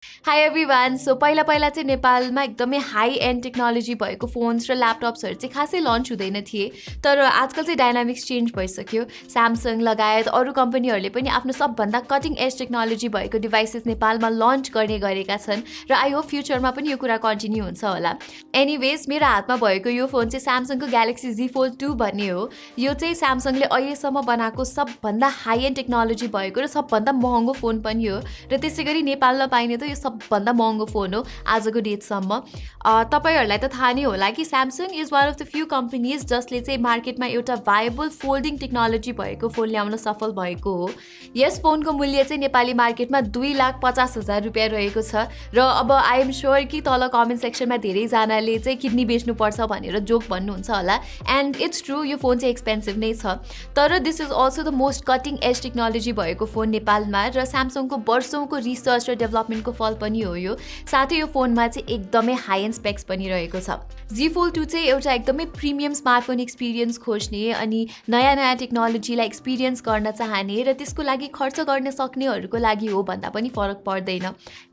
High everyone. So पहिला चाहिँ नेपालमा एकदमै हाई एन्ड टेक्नोलोजी भएको फोन्स र ल्यापटप्सहरू चाहिँ खासै लन्च हुँदैन थिए। तर आजकल चाहिँ डाइनामिक्स चेन्ज भइसक्यो। स्यामसङ लगायत अरू कम्पनीहरूले पनि आफ्नो सबभन्दा कटिङ एज टेक्नोलोजी भएको डिभाइसेस नेपालमा लन्च गर्ने गरेका छन् र आई होप फ्युचरमा पनि यो कुरा कन्टिन्यू हुन्छ होला। एनिवेज, मेरो हातमा भएको यो फोन चाहिँ स्यामसङको ग्यालेक्सी Z Fold 2 भन्ने हो। यो चाहिँ स्यामसङले अहिलेसम्म बनाएको सबभन्दा हाई एन्ड टेक्नोलोजी भएको र सबभन्दा महँगो फोन पनि हो र त्यसै गरी नेपालमा पाइने त यो सबभन्दा महँगो फोन हो आजको डेटसम्म। तपाईहरूलाई त थाहा नै होला कि Samsung is one of the few companies जसले चाहिँ मार्केटमा एउटा भायबल फोल्डिङ टेक्नोलोजी भएको फोन ल्याउन सफल भएको हो। यस फोनको मूल्य चाहिँ नेपाली मार्केटमा 2,50,000 रुपियाँ रहेको छ र अब आई एम श्योर कि तल कमेन्ट सेक्सनमा धेरैजनाले चाहिँ किडनी बेच्नुपर्छ भनेर जोक भन्नुहुन्छ होला। एन्ड इट्स ट्रु, यो फोन चाहिँ एक्सपेन्सिभ नै छ। तर this is also the most cutting edge technology भएको फोन नेपालमा र स्यामसङको वर्षौँको रिसर्च र डेभलपमेन्टको फल पनि हो यो। साथै यो फोनमा चाहिँ एकदमै हाई एन्ड स्पेक्स पनि रहेको छ। Z Fold 2 चाहिँ एउटा एकदमै प्रिमियम स्मार्टफोन एक्सपिरियन्स खोज्ने अनि नयाँ टेक्नोलोजीलाई एक्सपिरियन्स गर्न चाहने र त्यसको लागि खर्च गर्न सक्नेहरूको लागि हो भन्दा पनि फरक पर्दैन।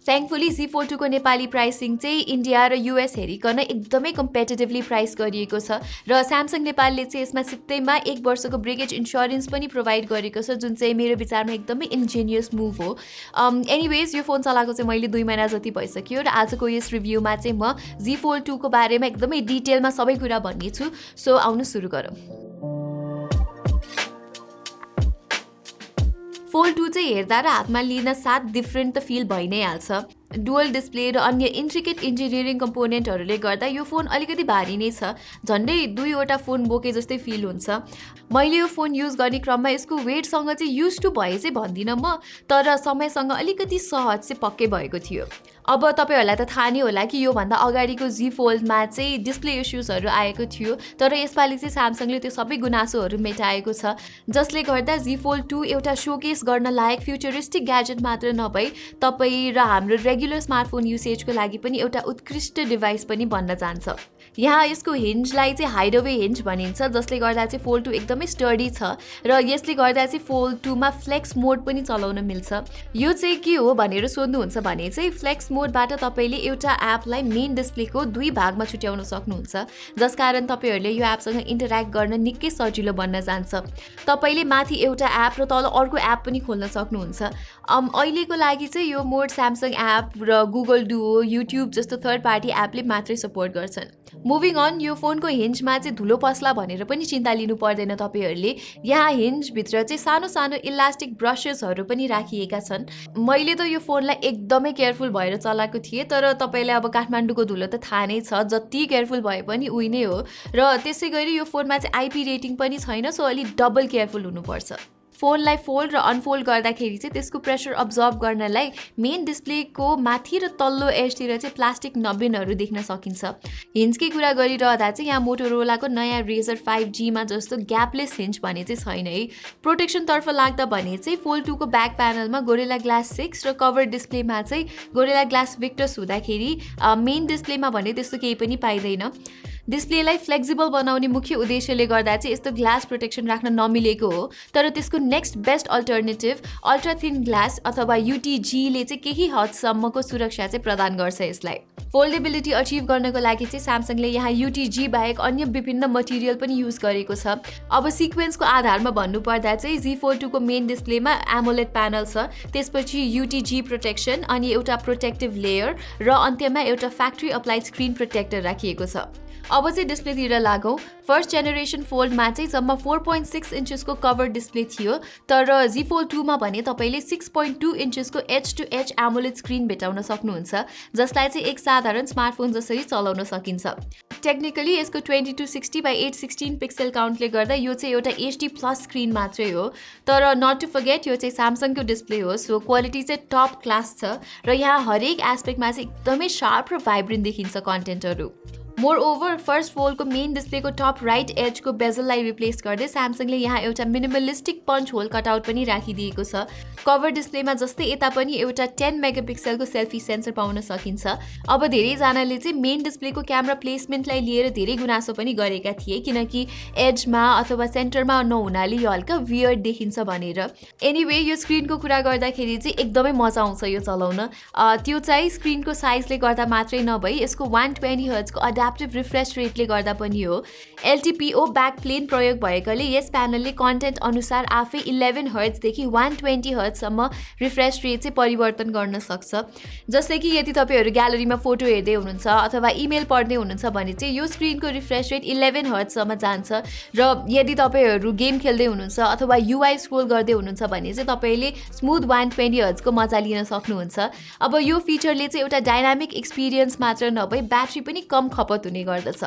थ्याङ्कफुली Z Fold 2 को नेपाली प्राइसिङ चाहिँ इन्डिया र US हेरिकन एकदमै कम्पेटिटिभली प्राइस गरिएको छ र स्यामसङ नेपालले चाहिँ यसमा सित्तैमा 1 वर्षको ब्रेकेज इन्स्योरेन्स पनि प्रोभाइड गरेको छ, जुन चाहिँ मेरो विचारमा एकदमै इन्जिनियस मुभ हो। एनिवेज, यो फोन चलाएको चाहिँ मैले 2 महिना जति भइसक्यो र आजको यस रिभ्यूमा चाहिँ म Z Fold 2 को बारेमा एकदमै डिटेलमा सबै कुरा भन्नेछु। सो आउनु सुरु गरौँ। फोल्ड 2 चाहिँ हेर्दा र हातमा लिन साथ डिफ्रेन्ट त फिल भइ नै हाल्छ। डुअल डिस्प्ले र अन्य इन्ट्रिकेट इन्जिनियरिङ कम्पोनेन्टहरूले गर्दा यो फोन अलिकति भारी नै छ। झन्डै 2वटा फोन बोके जस्तै फिल हुन्छ। मैले यो फोन युज गर्ने क्रममा यसको वेटसँग चाहिँ युज टु भए चाहिँ भन्दिनँ म, तर समयसँग अलिकति सहज चाहिँ पक्कै भएको थियो। अब तपाईहरूलाई त थाहा नै होला कि योभन्दा अगाडिको Z Foldमा चाहिँ डिस्प्ले इस्युजहरू आएको थियो, तर यसपालि चाहिँ स्यामसङले त्यो सबै गुनासोहरू मेटाएको छ, जसले गर्दा Z Fold 2 एउटा सोकेस गर्न लायक फ्युचरिस्टिक ग्याजेट मात्र नभई तपाईँ र हाम्रो रेगुलर स्मार्टफोन युसेजको लागि पनि एउटा उत्कृष्ट डिभाइस पनि बन्न जान्छ। यहाँ यसको हिन्जलाई चाहिँ हाइड अवे हिन्ज भनिन्छ, जसले गर्दा चाहिँ Fold 2 एकदमै स्टडी छ र यसले गर्दा चाहिँ Fold 2 मा फ्लेक्स मोड पनि चलाउन मिल्छ। यो चाहिँ के हो भनेर सोध्नुहुन्छ भने चाहिँ फ्लेक्स मोडबाट तपाईँले एउटा एपलाई मेन डिस्प्लेको 2 भागमा छुट्याउन सक्नुहुन्छ, जसकारण तपाईँहरूले यो एपसँग इन्टरेक्ट गर्न निकै सजिलो बन्न जान्छ। तपाईँले माथि एउटा एप र तल अर्को एप पनि खोल्न सक्नुहुन्छ। अहिलेको लागि चाहिँ यो मोड स्यामसङ एप र गुगल डुओ, युट्युब जस्तो थर्ड पार्टी एपले मात्रै सपोर्ट गर्छन्। मुभिङ अन, यो फोनको हिन्जमा चाहिँ धुलो पस्ला भनेर पनि चिन्ता लिनु पर्दैन तपाईँहरूले। यहाँ हिन्जभित्र चाहिँ सानो सानो इलास्टिक ब्रसेसहरू पनि राखिएका छन्। मैले त यो फोनलाई एकदमै केयरफुल भएर चलाएको थिएँ, तर तपाईँलाई अब काठमाडौँको धुलो त थाहा नै छ, जति केयरफुल भए पनि उही नै हो। र त्यसै गरी यो फोनमा चाहिँ IP रेटिङ पनि छैन, सो अलि डबल केयरफुल हुनुपर्छ। फोनलाई फोल्ड र अनफोल्ड गर्दाखेरि चाहिँ त्यसको प्रेसर अब्जर्भ गर्नलाई मेन डिस्प्लेको माथि र तल्लो एजतिर चाहिँ प्लास्टिक नबिनहरू देख्न सकिन्छ। हिन्जकै कुरा गरिरहँदा चाहिँ यहाँ मोटोरोलाको नयाँ Razer 5Gमा जस्तो ग्यापलेस हिन्ज भने चाहिँ छैन है। प्रोटेक्सनतर्फ लाग्दा भने चाहिँ Fold 2 को ब्याक प्यानलमा गोरिल्ला ग्लास 6 र कभर डिस्प्लेमा चाहिँ गोरिल्ला ग्लास Victus हुँदाखेरि मेन डिस्प्लेमा भने त्यस्तो केही पनि पाइँदैन। डिस्प्लेलाई फ्लेक्सिबल बनाउने मुख्य उद्देश्यले गर्दा चाहिँ यस्तो ग्लास प्रोटेक्सन राख्न नमिलेको हो, तर त्यसको next best alternative ultra thin glass अथवा UTGले चाहिँ केही हदसम्मको सुरक्षा चाहिँ प्रदान गर्छ यसलाई। फोल्डेबिलिटी अचिभ गर्नको लागि चाहिँ स्यामसङले यहाँ UTG बाहेक अन्य विभिन्न मटेरियल पनि युज गरेको छ। अब सिक्वेन्सको आधारमा भन्नुपर्दा चाहिँ Z Fold 2 को मेन डिस्प्लेमा AMOLED प्यानल छ, त्यसपछि UTG प्रोटेक्सन अनि एउटा प्रोटेक्टिभ लेयर र अन्त्यमा एउटा फ्याक्ट्री अप्लाइड स्क्रिन प्रोटेक्टर राखिएको छ। अब चाहिँ डिस्प्लेतिर लागौँ। फर्स्ट जेनेरेसन फोल्डमा चाहिँ जम्मा 4.6 इन्चेसको कभर डिस्प्ले थियो, तर Z Fold 2 मा भने तपाईँले 6.2 इन्चेसको H to H AMOLED screen भेटाउन सक्नुहुन्छ, जसलाई चाहिँ एक साधारण स्मार्टफोन जसरी चलाउन सकिन्छ। टेक्निकली यसको 2260x816 पिक्सल काउन्टले गर्दा यो चाहिँ एउटा HD+ स्क्रिन मात्रै हो, तर नट टु फर्गेट यो चाहिँ स्यामसङको डिस्प्ले हो, सो क्वालिटी चाहिँ टप क्लास छ र यहाँ हरेक एस्पेक्टमा चाहिँ एकदमै शार्प र भाइब्रेन्ट देखिन्छ कन्टेन्टहरू। मोर ओभर फर्स्ट फोल्डको मेन डिस्प्लेको टप राइट एजको बेजललाई रिप्लेस गर्दै स्यामसङले यहाँ एउटा मिनिमलिस्टिक पन्च होल कटआउट पनि राखिदिएको छ। कभर डिस्प्लेमा जस्तै यता पनि एउटा 10 मेगापिक्सलको सेल्फी सेन्सर पाउन सकिन्छ। अब धेरैजनाले चाहिँ मेन डिस्प्लेको क्यामेरा प्लेसमेन्टलाई लिएर धेरै गुनासो पनि गरेका थिए, किनकि एजमा अथवा सेन्टरमा नहुनाले यो हल्का वियर्ड देखिन्छ भनेर। एनिवे यो स्क्रिनको कुरा गर्दाखेरि चाहिँ एकदमै मजा आउँछ यो चलाउन। त्यो चाहिँ स्क्रिनको साइजले गर्दा मात्रै नभई यसको 120 हर्जको एडाप्टिभ रिफ्रेस रेटले गर्दा पनि हो। एलटिपिओ ब्याक प्लेन प्रयोग भएकाले यस प्यानलले कन्टेन्ट अनुसार आफै 11 हर्जदेखि 120 हर्जसम्म रिफ्रेस रेट चाहिँ परिवर्तन गर्न सक्छ। जस्तै कि यदि तपाईँहरू ग्यालरीमा फोटो हेर्दै हुनुहुन्छ अथवा इमेल पढ्दै हुनुहुन्छ भने चाहिँ यो स्क्रिनको रिफ्रेस रेट 11 हर्जसम्म जान्छ र यदि तपाईँहरू गेम खेल्दै हुनुहुन्छ अथवा युआई स्क्रोल गर्दै हुनुहुन्छ भने चाहिँ तपाईँले स्मुथ 120 हर्जको मजा लिन सक्नुहुन्छ। अब यो फिचरले चाहिँ एउटा डाइनामिक एक्सपिरियन्स मात्र नभई ब्याट्री पनि कम खपत हुने गर्दछ।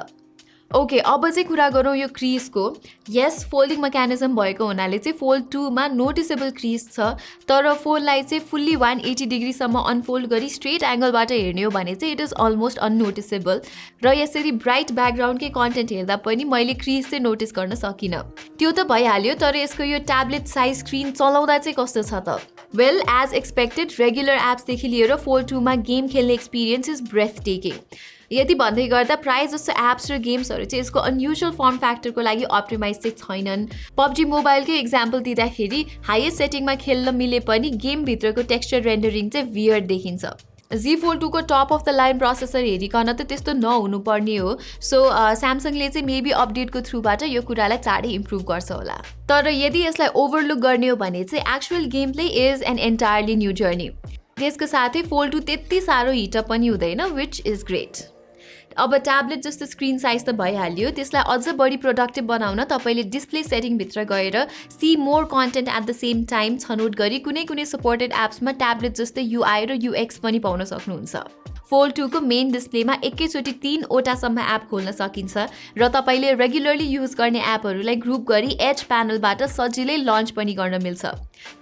ओके, अब चाहिँ कुरा गरौँ यो क्रिजको। यस, फोल्डिङ मेकानिजम भएको हुनाले चाहिँ फोल्ड 2 मा नोटिसेबल क्रिज छ, तर फोनलाई चाहिँ फुल्ली 180 डिग्रीसम्म अनफोल्ड गरी स्ट्रेट एङ्गलबाट हेर्ने हो भने चाहिँ इट इज अलमोस्ट अननोटिसेबल। र यसरी ब्राइट ब्याकग्राउन्डकै कन्टेन्ट हेर्दा पनि मैले क्रिज चाहिँ नोटिस गर्न सकिनँ। त्यो त भइहाल्यो, तर यसको यो ट्याब्लेट साइज स्क्रिन चलाउँदा चाहिँ कस्तो छ त? वेल, एज एक्सपेक्टेड रेगुलर एप्सदेखि लिएर फोल्ड 2 मा गेम खेल्ने एक्सपिरियन्स इज ब्रेथ टेकिङ। यति भन्दै गर्दा प्राय जस्तो एप्स र गेम्सहरू चाहिँ यसको अनयुजुअल फर्म फ्याक्टरको लागि अप्टिमाइज चाहिँ छैनन्। पबजी मोबाइलकै इक्जाम्पल दिँदाखेरि हाइएस्ट सेटिङमा खेल्न मिले पनि गेमभित्रको टेक्सचर रेन्डरिङ चाहिँ वियर्ड देखिन्छ। Z Fold 2 को top of the line processor हेरिकन त त्यस्तो नहुनुपर्ने हो। सो स्यामसङले चाहिँ मेबी अपडेटको थ्रुबाट यो कुरालाई चाँडै इम्प्रुभ गर्छ होला। तर यदि यसलाई ओभरलुक गर्ने हो भने चाहिँ actual game play is an entirely new journey. त्यसको साथै फोल्ड 2 त्यति साह्रो हिटअप पनि हुँदैन, विच इज ग्रेट। अब ट्याब्लेट जस्तो स्क्रिन साइज त भइहाल्यो, त्यसलाई अझ बढी प्रोडक्टिभ बनाउन तपाईँले डिस्प्ले सेटिङभित्र गएर see more content at the same time छनौट गरी कुनै सपोर्टेड एप्समा ट्याब्लेट जस्तै युआई र युएक्स पनि पाउन सक्नुहुन्छ। फोल्ड 2 को मेन डिस्प्लेमा एकैचोटि 3वटासम्म एप खोल्न सकिन्छ र तपाईँले रेगुलरली युज गर्ने एपहरूलाई ग्रुप गरी एज प्यानलबाट सजिलै लन्च पनि गर्न मिल्छ।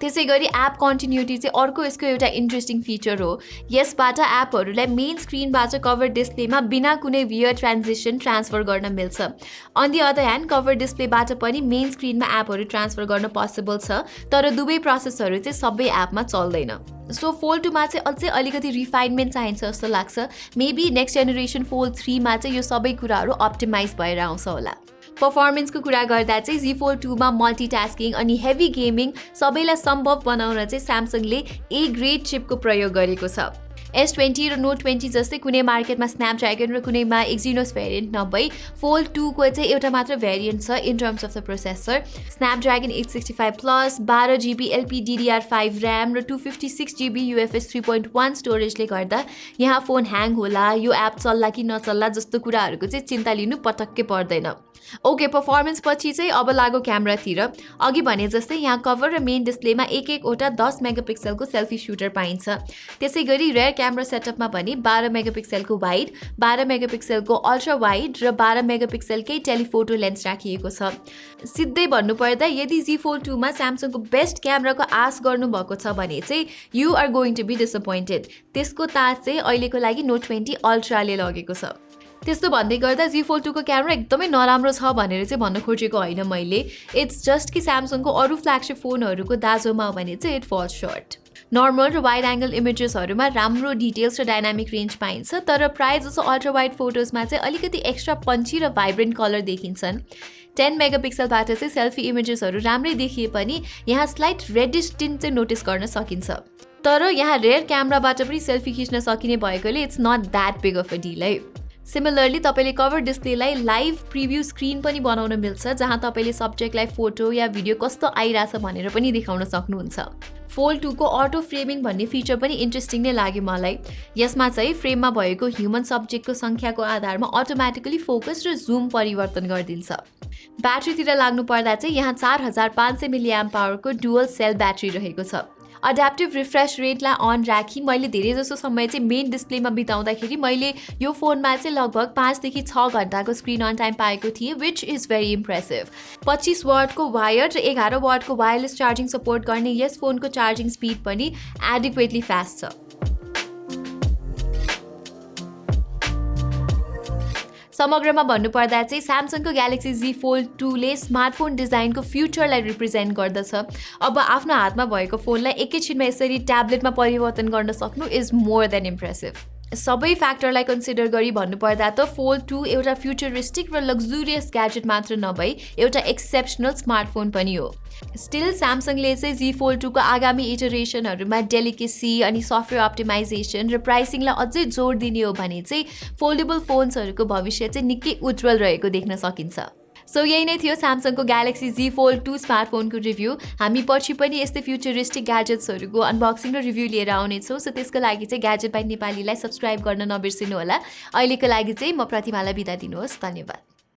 त्यसै गरी एप कन्टिन्युटी चाहिँ अर्को यसको एउटा इन्ट्रेस्टिङ फिचर हो। यसबाट एपहरूलाई मेन स्क्रिनबाट कभर डिस्प्लेमा बिना कुनै वियर ट्रान्जिसन ट्रान्सफर गर्न मिल्छ। On the other hand cover डिस्प्लेबाट पनि मेन स्क्रिनमा एपहरू ट्रान्सफर गर्न पोसिबल छ, तर दुवै प्रोसेसहरू चाहिँ सबै एपमा चल्दैन। सो फोल्ड 2 मा चाहिँ अझै अलिकति रिफाइनमेन्ट चाहिन्छ जस्तो लाग्छ। मेबी नेक्स्ट जेनेरेसन फोल्ड 3 मा चाहिँ यो सबै कुराहरू अप्टिमाइज भएर आउँछ होला। पर्फर्मेन्सको कुरा गर्दा चाहिँ Z Fold 2 मा मल्टिटास्किङ अनि हेभी गेमिङ सबैलाई सम्भव बनाउन चाहिँ स्यामसङले ए ग्रेड चिपको प्रयोग गरेको छ। S20 र Note 20 जस्तै कुनै मार्केटमा स्न्यापड्रागन र कुनैमा एक्जिनोस भेरिएन्ट नभई फोल्ड 2 को चाहिँ एउटा मात्र भेरिएन्ट छ in terms of the processor. Snapdragon 865+, 12GB LPDDR5 RAM र 256GB UFS 3.1 स्टोरेजले गर्दा यहाँ फोन ह्याङ होला, यो एप चल्ला कि नचल्ला जस्तो कुराहरूको चाहिँ चिन्ता लिनु पटक्कै पर्दैन। ओके, पर्फर्मेन्स पछि चाहिँ अब लागो क्यामेरातिर। अघि भने जस्तै यहाँ कभर र मेन डिस्प्लेमा एक-एकवटा 10 मेगापिक्सलको सेल्फी सुटर पाइन्छ। त्यसै गरी रेयर क्यामेरा सेटअपमा पनि 12 मेगापिक्सलको वाइड, 12 मेगापिक्सलको अल्ट्रा वाइड र 12 मेगापिक्सलकै टेलिफोटो लेन्स राखिएको छ। सिधै भन्नुपर्दा यदि Z Fold 2 मा स्यामसङको बेस्ट क्यामेराको आश गर्नुभएको छ भने चाहिँ you are going to be disappointed. त्यसको ताज चाहिँ अहिलेको लागि Note 20 अल्ट्राले लगेको छ। त्यस्तो भन्दै गर्दा Z Fold 2 को क्यामेरा एकदमै नराम्रो छ भनेर चाहिँ भन्न खोजेको होइन मैले। इट्स जस्ट कि स्यामसङको अरू फ्ल्यागसिप फोनहरूको दाजोमा हो भने चाहिँ इट फल्स सर्ट। नर्मल र वाइड एङ्गल इमेजेसहरूमा राम्रो डिटेल्स र डाइनामिक रेन्ज पाइन्छ, तर प्रायः जसो अल्ट्रा वाइड फोटोजमा चाहिँ अलिकति एक्स्ट्रा पन्ची र भाइब्रेन्ट कलर देखिन्छन्। 10 मेगापिक्सलबाट चाहिँ सेल्फी इमेजेसहरू राम्रै देखिए पनि यहाँ स्लाइट रेडिस टिन्ट चाहिँ नोटिस गर्न सकिन्छ। तर यहाँ रेयर क्यामेराबाट पनि सेल्फी खिच्न सकिने भएकोले it's not that big of a deal है। सिमिलरली तपाईँले कभर डिस्प्लेलाई लाइभ प्रिभ्यू स्क्रिन पनि बनाउन मिल्छ, जहाँ तपाईँले सब्जेक्टलाई फोटो या भिडियो कस्तो आइरहेछ भनेर पनि देखाउन सक्नुहुन्छ। फोल्ड 2 को अटो फ्रेमिङ भन्ने फिचर पनि इन्ट्रेस्टिङ नै लाग्यो मलाई। यसमा चाहिँ फ्रेममा भएको ह्युमन सब्जेक्टको सङ्ख्याको आधारमा अटोमेटिकली फोकस र जुम परिवर्तन गरिदिन्छ। ब्याट्रीतिर लाग्नु पर्दा चाहिँ यहाँ 4500 मिलिएम्प पावरको डुअल सेल ब्याट्री रहेको छ। अड्याप्टिभ रिफ्रेस रेटलाई अन राखी मैले धेरै जसो समय चाहिँ मेन डिस्प्लेमा बिताउँदाखेरि मैले यो फोनमा चाहिँ लगभग 5 देखि 6 घण्टाको स्क्रिन अन टाइम पाएको थिएँ, विच इज भेरी इम्प्रेसिभ। 25 वाटको वायर र 11 वाटको वायरलेस चार्जिङ सपोर्ट गर्ने यस फोनको चार्जिङ स्पिड पनि एडिक्वेटली फास्ट छ। समग्रमा भन्नुपर्दा चाहिँ स्यामसङको ग्यालेक्सी Z Fold 2ले स्मार्टफोन डिजाइनको फ्युचरलाई रिप्रेजेन्ट गर्दछ। अब आफ्नो हातमा भएको फोनलाई एकैछिनमा यसरी ट्याब्लेटमा परिवर्तन गर्न सक्नु इज मोर देन इम्प्रेसिभ। सबै फ्याक्टरलाई कन्सिडर गरी भन्नुपर्दा त Fold 2 एउटा फ्युचरिस्टिक र लग्जुरियस ग्याजेट मात्र नभई एउटा एक्सेप्सनल स्मार्टफोन पनि हो। स्टिल स्यामसङले चाहिँ Z Fold 2 को आगामी इटरेसनहरूमा डेलिकेसी अनि सफ्टवेयर अप्टिमाइजेसन र प्राइसिङलाई अझै जोड दिने हो भने चाहिँ फोल्डेबल फोन्सहरूको भविष्य चाहिँ निकै उज्जवल रहेको देख्न सकिन्छ। सो यही नै थियो स्यामसङको ग्यालेक्सी Z Fold 2 स्मार्टफोनको रिभ्यू। हामी पछि पनि यस्तै फ्युचरिस्टिक ग्याजेट्सहरूको अनबक्सिङ र रिभ्यू लिएर आउनेछौँ। सो त्यसको लागि चाहिँ ग्याजेट बाइ नेपालीलाई सब्सक्राइब गर्न नबिर्सिनु होला। अहिलेको लागि चाहिँ म प्रतिमालाई बिदा दिनुहोस्। धन्यवाद।